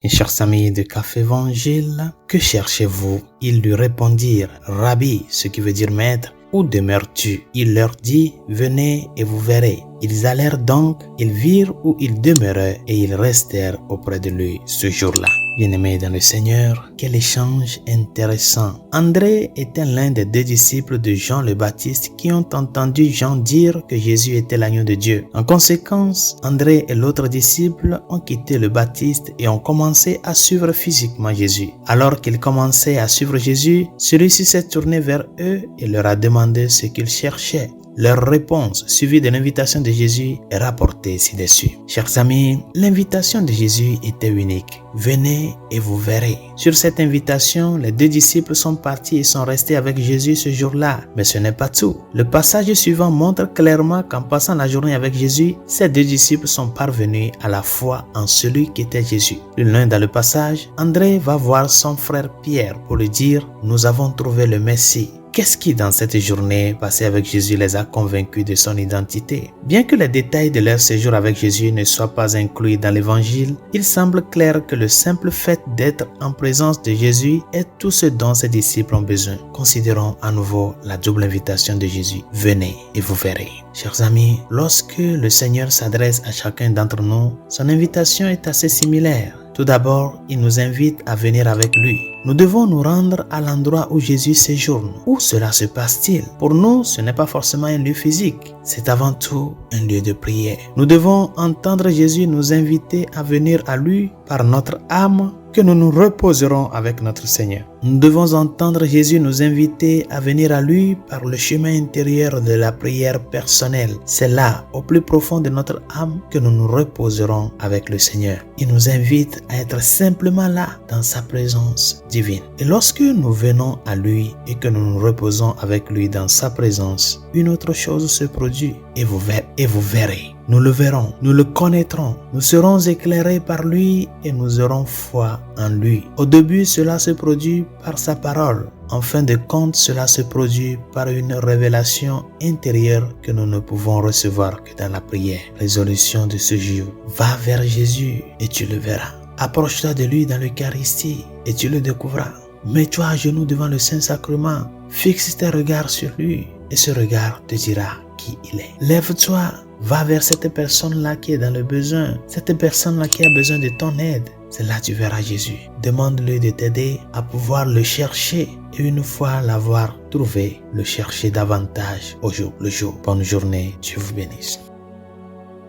Mes chers amis de Café Évangile, que cherchez-vous? Ils lui répondirent, Rabbi, ce qui veut dire maître, où demeures-tu? Il leur dit, venez et vous verrez. Ils allèrent donc, ils virent où il demeurait et ils restèrent auprès de lui ce jour-là. Bien-aimés dans le Seigneur, quel échange intéressant. André était l'un des 2 disciples de Jean le Baptiste qui ont entendu Jean dire que Jésus était l'agneau de Dieu. En conséquence, André et l'autre disciple ont quitté le Baptiste et ont commencé à suivre physiquement Jésus. Alors qu'ils commençaient à suivre Jésus, celui-ci s'est tourné vers eux et leur a demandé ce qu'ils cherchaient. Leur réponse, suivie de l'invitation de Jésus, est rapportée ci-dessus. Chers amis, l'invitation de Jésus était unique. Venez et vous verrez. Sur cette invitation, les 2 disciples sont partis et sont restés avec Jésus ce jour-là. Mais ce n'est pas tout. Le passage suivant montre clairement qu'en passant la journée avec Jésus, ces 2 disciples sont parvenus à la foi en celui qui était Jésus. Plus loin dans le passage, André va voir son frère Pierre pour lui dire « Nous avons trouvé le Messie ». Qu'est-ce qui, dans cette journée passée avec Jésus, les a convaincus de son identité? Bien que les détails de leur séjour avec Jésus ne soient pas inclus dans l'Évangile, il semble clair que le simple fait d'être en présence de Jésus est tout ce dont ses disciples ont besoin. Considérons à nouveau la double invitation de Jésus. Venez et vous verrez. Chers amis, lorsque le Seigneur s'adresse à chacun d'entre nous, son invitation est assez similaire. Tout d'abord, il nous invite à venir avec lui. Nous devons nous rendre à l'endroit où Jésus séjourne. Où cela se passe-t-il? Pour nous, ce n'est pas forcément un lieu physique. C'est avant tout un lieu de prière. Nous devons entendre Jésus nous inviter à venir à lui par notre âme que nous nous reposerons avec notre Seigneur. Nous devons entendre Jésus nous inviter à venir à lui par le chemin intérieur de la prière personnelle. C'est là, au plus profond de notre âme, que nous nous reposerons avec le Seigneur. Il nous invite à être simplement là, dans sa présence divine. Et lorsque nous venons à lui et que nous nous reposons avec lui dans sa présence, une autre chose se produit et vous verrez. Nous le verrons, nous le connaîtrons, nous serons éclairés par lui et nous aurons foi en lui. Au début, cela se produit par sa parole. En fin de compte, cela se produit par une révélation intérieure que nous ne pouvons recevoir que dans la prière. Résolution de ce jour. Va vers Jésus et tu le verras. Approche-toi de lui dans l'Eucharistie et tu le découvriras. Mets-toi à genoux devant le Saint-Sacrement. Fixe tes regards sur lui et ce regard te dira qui il est. Lève-toi, va vers cette personne-là qui est dans le besoin, cette personne-là qui a besoin de ton aide. C'est là que tu verras Jésus. Demande-lui de t'aider à pouvoir le chercher et une fois l'avoir trouvé, le chercher davantage au jour le jour. Bonne journée, Dieu vous bénisse.